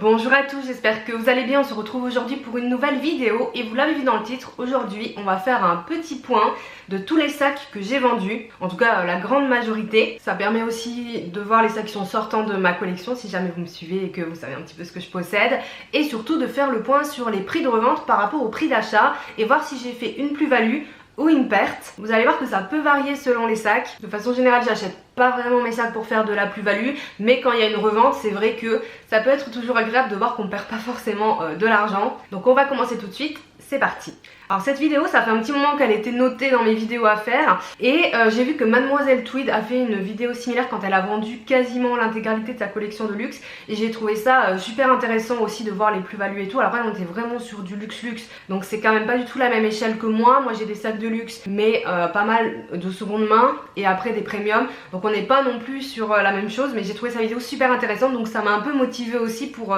Bonjour à tous, j'espère que vous allez bien. On se retrouve aujourd'hui pour une nouvelle vidéo et vous l'avez vu dans le titre, aujourd'hui on va faire un petit point de tous les sacs que j'ai vendus, en tout cas la grande majorité. Ça permet aussi de voir les sacs qui sont sortants de ma collection si jamais vous me suivez et que vous savez un petit peu ce que je possède, et surtout de faire le point sur les prix de revente par rapport au prix d'achat et voir si j'ai fait une plus-value ou une perte. Vous allez voir que ça peut varier selon les sacs. De façon générale, j'achète pas vraiment mes sacs pour faire de la plus-value, mais quand il y a une revente, c'est vrai que ça peut être toujours agréable de voir qu'on perd pas forcément de l'argent. Donc on va commencer tout de suite, c'est parti. Alors cette vidéo, ça fait un petit moment qu'elle était notée dans mes vidéos à faire et j'ai vu que Mademoiselle Tweed a fait une vidéo similaire quand elle a vendu quasiment l'intégralité de sa collection de luxe, et j'ai trouvé ça super intéressant aussi de voir les plus-values et tout. Alors là on était vraiment sur du luxe, donc c'est quand même pas du tout la même échelle que moi. Moi j'ai des sacs de luxe mais pas mal de seconde main et après des premiums, donc on n'est pas non plus sur la même chose, mais j'ai trouvé sa vidéo super intéressante, donc ça m'a un peu motivée aussi pour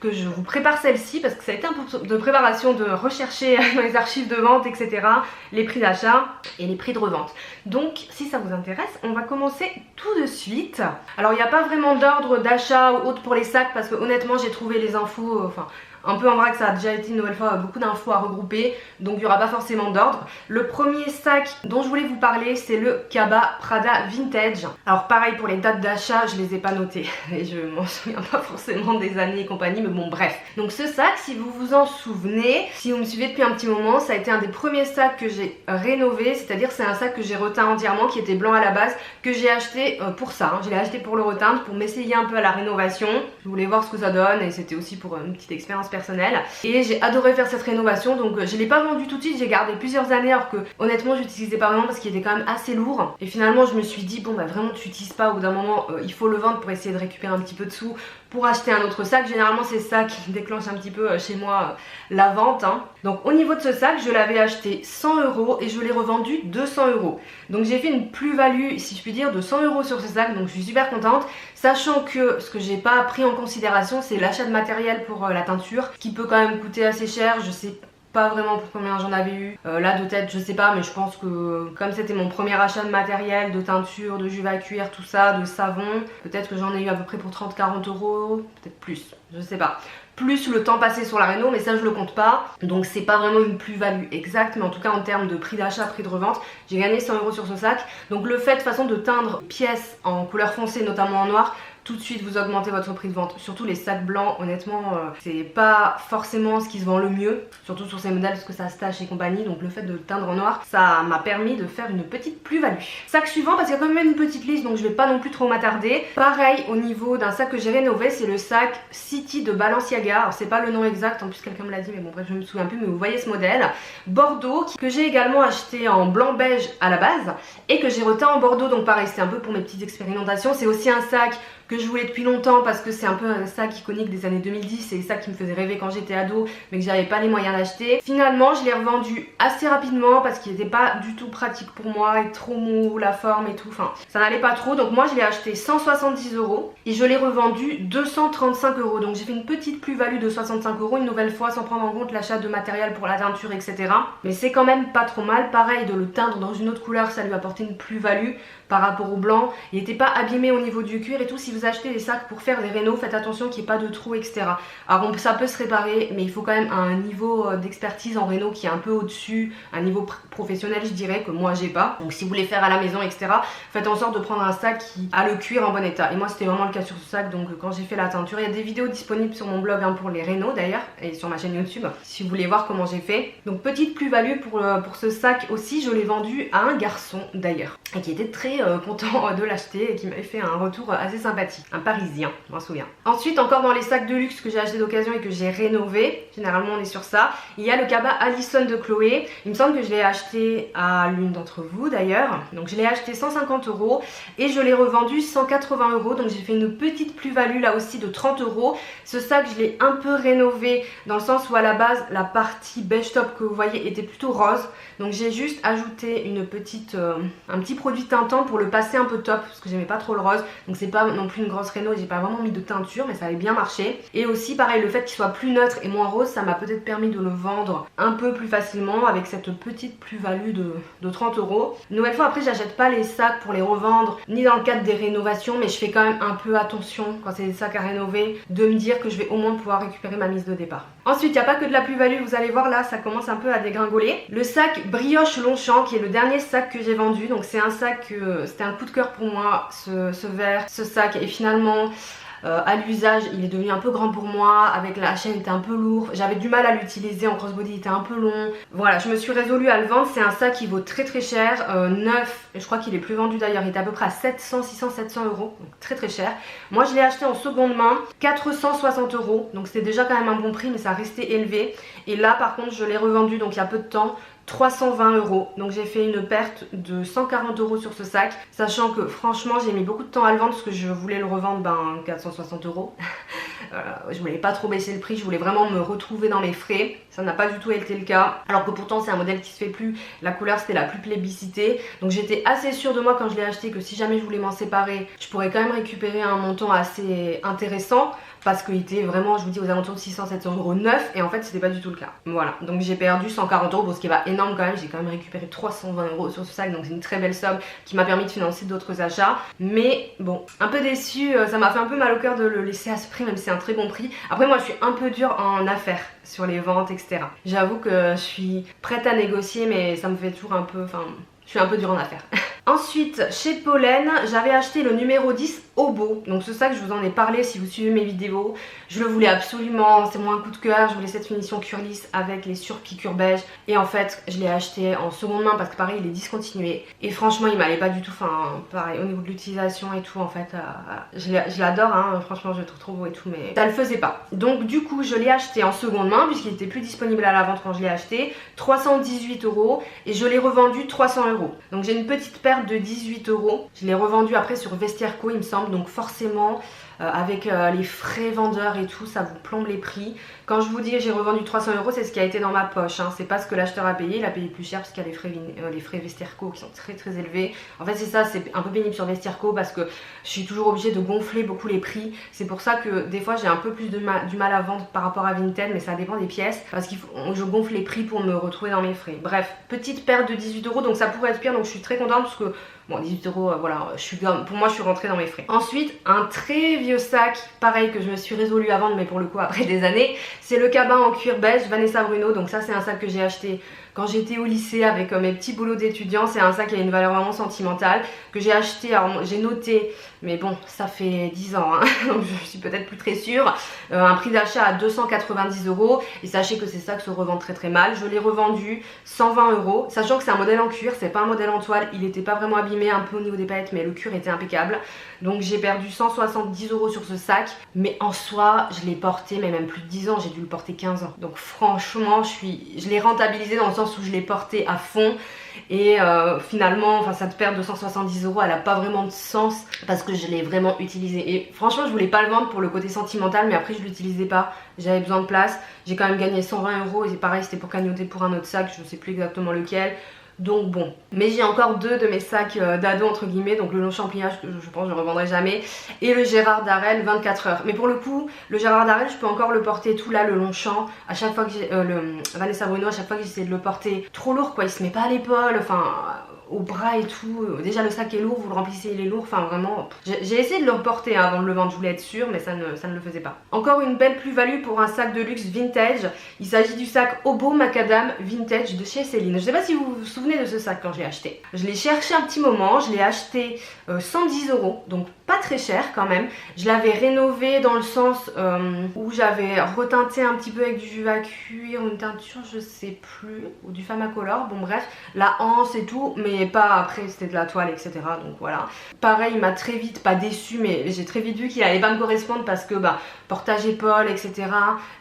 que je vous prépare celle-ci, parce que ça a été un peu de préparation de rechercher dans les archives de vente, etc. les prix d'achat et les prix de revente. Donc si ça vous intéresse, on va commencer tout de suite. Alors il n'y a pas vraiment d'ordre d'achat ou autre pour les sacs, parce que honnêtement j'ai trouvé les infos, un peu en vrac, ça a déjà été une nouvelle fois beaucoup d'infos à regrouper, donc il n'y aura pas forcément d'ordre. Le premier sac dont je voulais vous parler, c'est le Kaba Prada Vintage. Alors pareil pour les dates d'achat, je les ai pas notées et je m'en souviens pas forcément des années et compagnie, mais bon bref. Donc ce sac, si vous vous en souvenez, si vous me suivez depuis un petit moment, ça a été un des premiers sacs que j'ai rénové, c'est-à-dire c'est un sac que j'ai reteint entièrement, qui était blanc à la base, que j'ai acheté pour ça, hein. Je l'ai acheté pour le reteindre, pour m'essayer un peu à la rénovation. Je voulais voir ce que ça donne et c'était aussi pour une petite expérience personnelle, et j'ai adoré faire cette rénovation. Donc je l'ai pas vendu tout de suite, j'ai gardé plusieurs années, alors que honnêtement j'utilisais pas vraiment parce qu'il était quand même assez lourd, et finalement je me suis dit bon bah vraiment tu utilises pas, au bout d'un moment il faut le vendre pour essayer de récupérer un petit peu de sous pour acheter un autre sac. Généralement c'est ça qui déclenche un petit peu chez moi la vente, hein. Donc au niveau de ce sac, je l'avais acheté 100 € et je l'ai revendu 200 €. Donc j'ai fait une plus-value, si je puis dire, de 100 € sur ce sac, donc je suis super contente, sachant que ce que j'ai pas pris en considération, c'est l'achat de matériel pour la teinture, qui peut quand même coûter assez cher. Je sais pas vraiment pour combien j'en avais eu, là de tête je sais pas, mais je pense que comme c'était mon premier achat de matériel, de teinture, de juve à cuir, tout ça, de savon, peut-être que j'en ai eu à peu près pour 30-40 €, peut-être plus, je sais pas. Plus le temps passé sur la réno, mais ça je le compte pas, donc c'est pas vraiment une plus-value exacte, mais en tout cas en termes de prix d'achat, prix de revente, j'ai gagné 100 € sur ce sac. Donc le fait de toute façon de teindre pièces en couleur foncée, notamment en noir, tout de suite vous augmentez votre prix de vente. Surtout les sacs blancs, honnêtement c'est pas forcément ce qui se vend le mieux, surtout sur ces modèles parce que ça se tache et compagnie. Donc le fait de teindre en noir, ça m'a permis de faire une petite plus-value. Sac suivant, parce qu'il y a quand même une petite liste, donc je vais pas non plus trop m'attarder. Pareil au niveau d'un sac que j'ai rénové, c'est le sac City de Balenciaga. Alors c'est pas le nom exact, en plus quelqu'un me l'a dit, mais bon bref je me souviens plus, mais vous voyez ce modèle Bordeaux, que j'ai également acheté en blanc beige à la base et que j'ai reteint en Bordeaux. Donc pareil, c'était un peu pour mes petites expérimentations. C'est aussi un sac que je voulais depuis longtemps, parce que c'est un peu un sac iconique des années 2010, c'est ça qui me faisait rêver quand j'étais ado, mais que j'avais pas les moyens d'acheter. Finalement je l'ai revendu assez rapidement parce qu'il n'était pas du tout pratique pour moi, et trop mou, la forme et tout, enfin ça n'allait pas trop. Donc moi je l'ai acheté 170 € et je l'ai revendu 235 €. Donc j'ai fait une petite plus-value de 65 € une nouvelle fois, sans prendre en compte l'achat de matériel pour la teinture, etc. Mais c'est quand même pas trop mal. Pareil, de le teindre dans une autre couleur, ça lui apportait une plus-value par rapport au blanc. Il n'était pas abîmé au niveau du cuir et tout. Si vous achetez des sacs pour faire des rénaux, faites attention qu'il n'y ait pas de trous, etc. Alors ça peut se réparer, mais il faut quand même un niveau d'expertise en réno qui est un peu au-dessus, un niveau professionnel je dirais, que moi j'ai pas. Donc si vous voulez faire à la maison, etc., faites en sorte de prendre un sac qui a le cuir en bon état. Et moi c'était vraiment le cas sur ce sac. Donc quand j'ai fait la teinture, il y a des vidéos disponibles sur mon blog pour les rénaux d'ailleurs, et sur ma chaîne YouTube si vous voulez voir comment j'ai fait. Donc petite plus-value pour ce sac aussi. Je l'ai vendu à un garçon d'ailleurs, et qui était très content de l'acheter et qui m'avait fait un retour assez sympathique, un parisien, je m'en souviens. Ensuite, encore dans les sacs de luxe que j'ai acheté d'occasion et que j'ai rénové, généralement on est sur ça, il y a le Kaba Allison de Chloé. Il me semble que je l'ai acheté à l'une d'entre vous d'ailleurs. Donc je l'ai acheté 150 € et je l'ai revendu 180 €. Donc j'ai fait une petite plus-value là aussi de 30 €. Ce sac je l'ai un peu rénové dans le sens où à la base la partie beige top que vous voyez était plutôt rose. Donc j'ai juste ajouté une petite, un petit produit teintant revendre pour le passer un peu top parce que j'aimais pas trop le rose. Donc c'est pas non plus une grosse réno, j'ai pas vraiment mis de teinture mais ça avait bien marché. Et aussi pareil, le fait qu'il soit plus neutre et moins rose, ça m'a peut-être permis de le vendre un peu plus facilement avec cette petite plus-value de 30 €. Une nouvelle fois, après j'achète pas les sacs pour les revendre ni dans le cadre des rénovations, mais je fais quand même un peu attention quand c'est des sacs à rénover de me dire que je vais au moins pouvoir récupérer ma mise de départ. Ensuite, il n'y a pas que de la plus-value, vous allez voir là, ça commence un peu à dégringoler. Le sac Brioche Longchamp qui est le dernier sac que j'ai vendu, donc c'est un sac, c'était un coup de cœur pour moi, ce verre, ce sac, et finalement à l'usage il est devenu un peu grand pour moi, avec la chaîne était un peu lourd, j'avais du mal à l'utiliser en crossbody, il était un peu long. Voilà, je me suis résolue à le vendre. C'est un sac qui vaut très cher, neuf, et je crois qu'il est plus vendu d'ailleurs, il était à peu près à 700 €, donc très cher. Moi je l'ai acheté en seconde main 460 €, donc c'était déjà quand même un bon prix mais ça restait élevé. Et là par contre je l'ai revendu donc il y a peu de temps 320 €, donc j'ai fait une perte de 140 € sur ce sac, sachant que franchement j'ai mis beaucoup de temps à le vendre parce que je voulais le revendre 460 €. Je voulais pas trop baisser le prix, je voulais vraiment me retrouver dans mes frais, ça n'a pas du tout été le cas, alors que pourtant c'est un modèle qui se fait plus, la couleur c'était la plus plébiscitée, donc j'étais assez sûre de moi quand je l'ai acheté que si jamais je voulais m'en séparer, je pourrais quand même récupérer un montant assez intéressant, parce qu'il était vraiment, je vous dis, aux alentours de 600-700 € neuf, et en fait c'était pas du tout le cas. Voilà, donc j'ai perdu 140 €, bon, ce qui est pas énorme quand même, j'ai quand même récupéré 320 € sur ce sac, donc c'est une très belle somme qui m'a permis de financer d'autres achats. Mais bon, un peu déçue, ça m'a fait un peu mal au cœur de le laisser à ce prix, même si c'est un très bon prix. Après moi je suis un peu dure en affaires, sur les ventes, etc. J'avoue que je suis prête à négocier, mais ça me fait toujours un peu, enfin, je suis un peu dure en affaires. Ensuite, chez Pollen, j'avais acheté le numéro 10 Obo. Donc ce sac, je vous en ai parlé si vous suivez mes vidéos. Je le voulais absolument, c'est moi un coup de cœur. Je voulais cette finition curlisse avec les surpiqûres beige. Et en fait, je l'ai acheté en seconde main parce que pareil, il est discontinué. Et franchement, il m'allait pas du tout. Enfin, pareil, au niveau de l'utilisation et tout, en fait, je l'adore, hein. Franchement, je le trouve trop beau et tout, mais ça le faisait pas. Donc du coup, je l'ai acheté en seconde main puisqu'il était plus disponible à la vente quand je l'ai acheté. 318 € et je l'ai revendu 300 €. Donc j'ai une petite perte de 18 €. Je l'ai revendu après sur Vestiaire Co, il me semble, donc forcément avec les frais vendeurs et tout, ça vous plombe les prix. Quand je vous dis j'ai revendu 300 €, c'est ce qui a été dans ma poche, hein. C'est pas ce que l'acheteur a payé, il a payé plus cher parce qu'il y a les frais Vestiaire Co qui sont très élevés. En fait c'est ça, c'est un peu pénible sur Vestiaire Co parce que je suis toujours obligée de gonfler beaucoup les prix. C'est pour ça que des fois j'ai un peu plus du mal à vendre par rapport à Vinted, mais ça dépend des pièces, parce que je gonfle les prix pour me retrouver dans mes frais. Bref, petite perte de 18 €, donc ça pourrait être pire, donc je suis très contente parce que bon, 18 €, voilà, pour moi je suis rentrée dans mes frais. Ensuite, un très vieux sac, pareil, que je me suis résolue à vendre, mais pour le coup après des années, c'est le cabas en cuir beige Vanessa Bruno. Donc ça c'est un sac que j'ai acheté quand j'étais au lycée avec mes petits boulots d'étudiant. C'est un sac qui a une valeur vraiment sentimentale, que j'ai acheté, alors j'ai noté, mais bon ça fait 10 ans, hein, donc je suis peut-être plus très sûre, un prix d'achat à 290 €, et sachez que ces sacs se revendent très mal. Je l'ai revendu 120 €, sachant que c'est un modèle en cuir, c'est pas un modèle en toile, il était pas vraiment abîmé, un peu au niveau des paillettes, mais le cuir était impeccable. Donc j'ai perdu 170 € sur ce sac, mais en soi je l'ai porté, mais même plus de 10 ans, j'ai dû le porter 15 ans. Donc franchement je l'ai rentabilisé dans le sens où je l'ai porté à fond. Et finalement, enfin, cette perte de 170 €, elle a pas vraiment de sens parce que je l'ai vraiment utilisé. Et franchement, je voulais pas le vendre pour le côté sentimental, mais après je l'utilisais pas, j'avais besoin de place. J'ai quand même gagné 120 € et c'est pareil, c'était pour cagnotter pour un autre sac, je sais plus exactement lequel. Donc bon, mais j'ai encore deux de mes sacs d'ado entre guillemets, donc le long champignage que je pense que je ne revendrai jamais, et le Gérard Darel 24 heures. Mais pour le coup, le Gérard Darel, je peux encore le porter tout là, le long champ. À chaque fois que j'ai le Vanessa Bruno, à chaque fois que j'essaie de le porter, trop lourd quoi, il se met pas à l'épaule, enfin au bras et tout. Déjà le sac est lourd, vous le remplissez, il est lourd, enfin vraiment. J'ai essayé de le reporter avant de le vendre, je voulais être sûre, mais ça ne le faisait pas. Encore une belle plus-value pour un sac de luxe vintage. Il s'agit du sac Obo Macadam Vintage de chez Céline. Je sais pas si vous vous souvenez de ce sac quand je l'ai acheté. Je l'ai cherché un petit moment, je l'ai acheté 110 €, donc pas très cher quand même. Je l'avais rénové dans le sens où j'avais reteinté un petit peu avec du Juva cuir, une teinture je sais plus, ou du Famacolor, bon bref, la anse et tout, mais pas après, c'était de la toile etc, donc voilà. Pareil, il m'a très vite, pas déçu, mais j'ai très vite vu qu'il allait pas me correspondre parce que bah, portage épaule etc,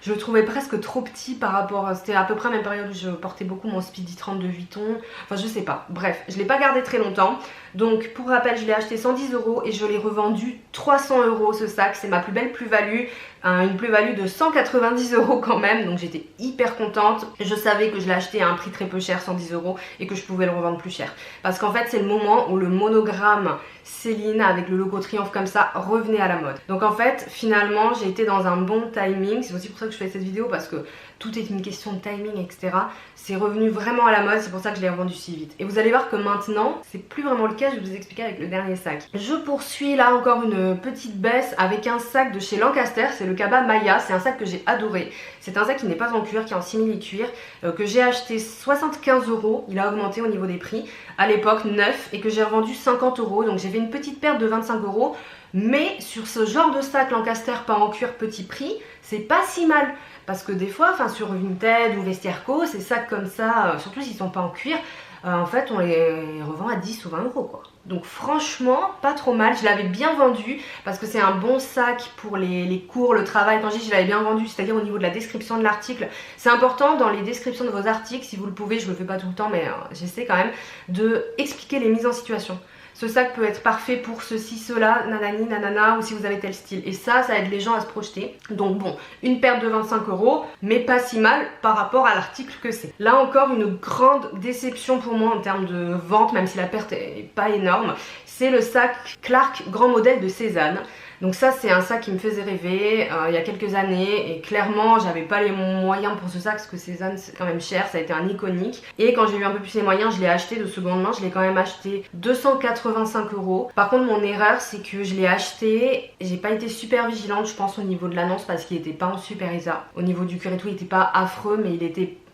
je le trouvais presque trop petit par rapport, c'était à peu près la même période où je portais beaucoup mon Speedy 30 de Vuitton, enfin je sais pas, bref, je l'ai pas gardé très longtemps. Donc pour rappel, je l'ai acheté 110 € et je l'ai revendu 300 € ce sac, c'est ma plus belle plus-value, une plus-value de 190 € quand même, donc j'étais hyper contente. Je savais que je l'ai acheté à un prix très peu cher, 110 € et que je pouvais le revendre plus cher. parce qu'en fait c'est le moment où le monogramme Céline avec le logo Triomphe comme ça revenait à la mode. Donc en fait finalement j'ai été dans un bon timing, c'est aussi pour ça que je fais cette vidéo, parce que tout est une question de timing, etc. C'est revenu vraiment à la mode, c'est pour ça que je l'ai revendu si vite. Et vous allez voir que maintenant c'est plus vraiment le cas, je vais vous expliquer avec le dernier sac. Je poursuis là encore une petite baisse avec un sac de chez Lancaster, c'est le Kaba Maya, c'est un sac que j'ai adoré. C'est un sac qui n'est pas en cuir, qui est en simili cuir, que j'ai acheté 75 €, il a augmenté au niveau des prix, à l'époque neuf, et que j'ai revendu 50 €, donc j'ai fait une petite perte de 25 €. Mais sur ce genre de sac Lancaster pas en cuir petit prix, c'est pas si mal. Parce que des fois, enfin sur Vinted ou Vestiaire Co, ces sacs comme ça, surtout s'ils sont pas en cuir, en fait on les revend à 10 ou 20 € quoi. Donc franchement, pas trop mal, je l'avais bien vendu parce que c'est un bon sac pour les cours, le travail. Quand je dis je l'avais bien vendu, c'est-à-dire au niveau de la description de l'article. C'est important dans les descriptions de vos articles, si vous le pouvez, je le fais pas tout le temps mais j'essaie quand même, de expliquer les mises en situation. Ce sac peut être parfait pour ceci, cela, nanani, nanana, ou si vous avez tel style. Et ça aide les gens à se projeter. Donc bon, une perte de 25 €, mais pas si mal par rapport à l'article que c'est. Là encore, une grande déception pour moi en termes de vente, même si la perte est pas énorme. C'est le sac Clark Grand Modèle de Cézanne. Donc ça c'est un sac qui me faisait rêver il y a quelques années, et clairement j'avais pas les moyens pour ce sac parce que Cézanne c'est quand même cher, ça a été un iconique. Et quand j'ai eu un peu plus les moyens, je l'ai acheté de seconde main, je l'ai quand même acheté 285 €. Par contre mon erreur c'est que je l'ai acheté, j'ai pas été super vigilante je pense au niveau de l'annonce parce qu'il était pas en super état. Au niveau du cuir et tout il était pas affreux, mais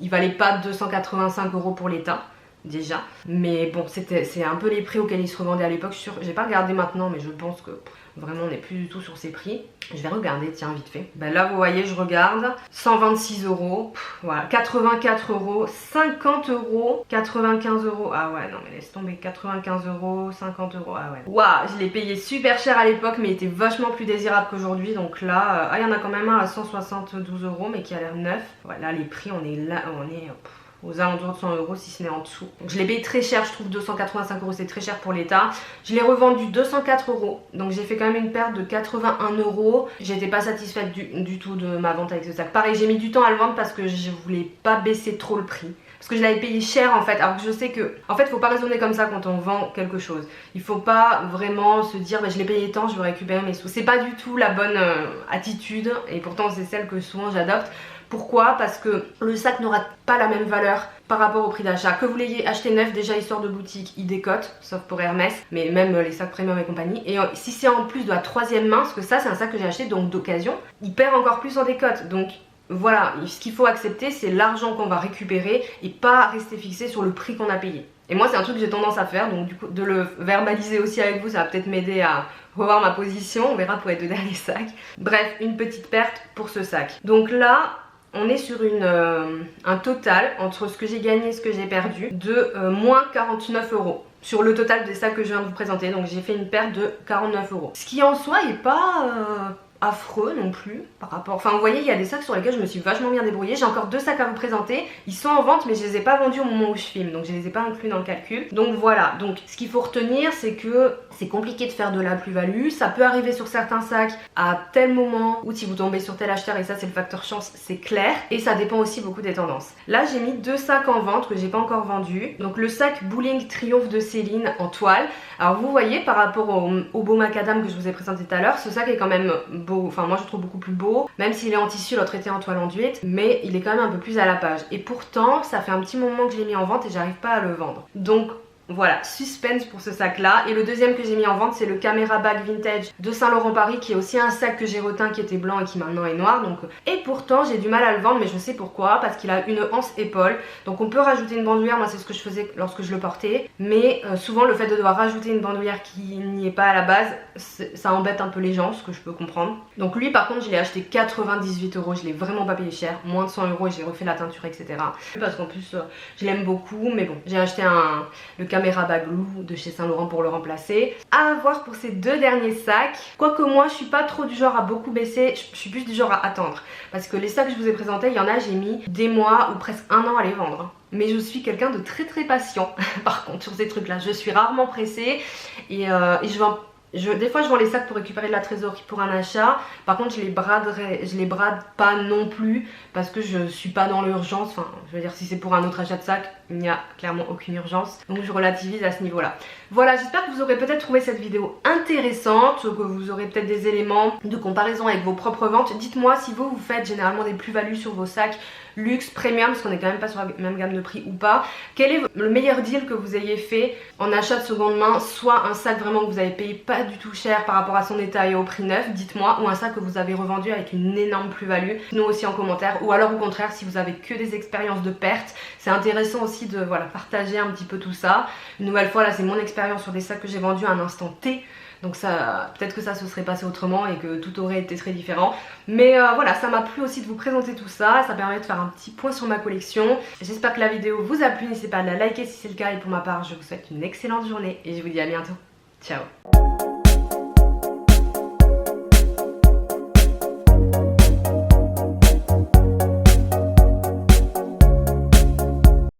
il valait pas 285 € pour l'état. Déjà, mais bon c'est un peu les prix auxquels il se revendait à l'époque. J'ai pas regardé maintenant mais je pense que vraiment on n'est plus du tout sur ces prix. Je vais regarder tiens vite fait. Ben là vous voyez je regarde, 126 €, voilà, 84 €, 50 €, 95 €, ah ouais non mais laisse tomber, 95 €, 50 €, ah ouais. Waouh, je l'ai payé super cher à l'époque mais il était vachement plus désirable qu'aujourd'hui. Donc là, il y en a quand même un à 172 € mais qui a l'air neuf. Voilà les prix, on est là, on est aux alentours de 100 € si ce n'est en dessous. Donc je l'ai payé très cher, je trouve 285 € c'est très cher pour l'état. Je l'ai revendu 204 €, donc j'ai fait quand même une perte de 81 €. J'étais pas satisfaite du tout de ma vente avec ce sac. Pareil, j'ai mis du temps à le vendre parce que je voulais pas baisser trop le prix. Parce que je l'avais payé cher en fait, alors que je sais que en fait faut pas raisonner comme ça quand on vend quelque chose. Il faut pas vraiment se dire bah, je l'ai payé tant, je vais récupérer mes sous. C'est pas du tout la bonne attitude, et pourtant c'est celle que souvent j'adopte. Pourquoi? Parce que le sac n'aura pas la même valeur par rapport au prix d'achat. Que vous l'ayez acheté neuf, déjà il sort de boutique, il décote, sauf pour Hermès, mais même les sacs premium et compagnie. Et si c'est en plus de la troisième main, parce que ça c'est un sac que j'ai acheté donc d'occasion, il perd encore plus en décote. Donc voilà, ce qu'il faut accepter c'est l'argent qu'on va récupérer et pas rester fixé sur le prix qu'on a payé. Et moi c'est un truc que j'ai tendance à faire, donc du coup de le verbaliser aussi avec vous ça va peut-être m'aider à revoir ma position, on verra pour être le dernier sac. Bref, une petite perte pour ce sac. Donc là on est sur un total entre ce que j'ai gagné et ce que j'ai perdu de moins 49 € sur le total des sacs que je viens de vous présenter. Donc j'ai fait une perte de 49 €, ce qui en soi est pas affreux non plus par rapport, enfin vous voyez il y a des sacs sur lesquels je me suis vachement bien débrouillée. J'ai encore deux sacs à vous présenter, ils sont en vente mais je les ai pas vendus au moment où je filme, donc je les ai pas inclus dans le calcul. Donc voilà, donc ce qu'il faut retenir c'est que c'est compliqué de faire de la plus-value, ça peut arriver sur certains sacs à tel moment ou si vous tombez sur tel acheteur, et ça c'est le facteur chance, c'est clair, et ça dépend aussi beaucoup des tendances. Là j'ai mis deux sacs en vente que j'ai pas encore vendus, donc le sac Bowling Triomphe de Céline en toile. Alors vous voyez par rapport au beau macadam que je vous ai présenté tout à l'heure, ce sac est quand même beau, enfin moi je trouve beaucoup plus beau, même s'il est en tissu, l'autre était en toile enduite, mais il est quand même un peu plus à la page. Et pourtant ça fait un petit moment que je l'ai mis en vente et j'arrive pas à le vendre. Donc voilà, suspense pour ce sac là. Et le deuxième que j'ai mis en vente c'est le Camera Bag Vintage de Saint Laurent Paris, qui est aussi un sac que j'ai reteint qui était blanc et qui maintenant est noir. Donc, et pourtant j'ai du mal à le vendre, mais je sais pourquoi, parce qu'il a une anse épaule, donc on peut rajouter une bandoulière. Moi c'est ce que je faisais lorsque je le portais, mais souvent le fait de devoir rajouter une bandoulière qui n'y est pas à la base, ça embête un peu les gens, ce que je peux comprendre. Donc lui par contre je l'ai acheté 98 €, je l'ai vraiment pas payé cher, moins de 100 € et j'ai refait la teinture etc. Parce qu'en plus je l'aime beaucoup, mais bon j'ai acheté le Camera Bag Lou de chez Saint Laurent pour le remplacer. À voir pour ces deux derniers sacs, quoique moi je suis pas trop du genre à beaucoup baisser, je suis plus du genre à attendre, parce que les sacs que je vous ai présentés, il y en a j'ai mis des mois ou presque un an à les vendre. Mais je suis quelqu'un de très patient par contre sur ces trucs là, je suis rarement pressée et je vends Des fois je vends les sacs pour récupérer de la trésorerie pour un achat. Par contre je les brade pas non plus parce que je suis pas dans l'urgence. Enfin je veux dire, si c'est pour un autre achat de sac, il n'y a clairement aucune urgence. Donc je relativise à ce niveau là. Voilà, j'espère que vous aurez peut-être trouvé cette vidéo intéressante, que vous aurez peut-être des éléments de comparaison avec vos propres ventes. Dites-moi si vous faites généralement des plus-values sur vos sacs luxe, premium, parce qu'on est quand même pas sur la même gamme de prix ou pas. Quel est le meilleur deal que vous ayez fait en achat de seconde main? Soit un sac vraiment que vous avez payé pas du tout cher par rapport à son état et au prix neuf, dites-moi, ou un sac que vous avez revendu avec une énorme plus-value, nous aussi en commentaire. Ou alors au contraire, si vous avez que des expériences de perte, c'est intéressant aussi de partager un petit peu tout ça. Une nouvelle fois, là c'est mon expérience sur des sacs que j'ai vendus à un instant T. Donc ça, peut-être que ça se serait passé autrement et que tout aurait été très différent. Mais voilà, ça m'a plu aussi de vous présenter tout ça. Ça permet de faire un petit point sur ma collection. J'espère que la vidéo vous a plu. N'hésitez pas à la liker si c'est le cas. Et pour ma part, je vous souhaite une excellente journée. Et je vous dis à bientôt. Ciao.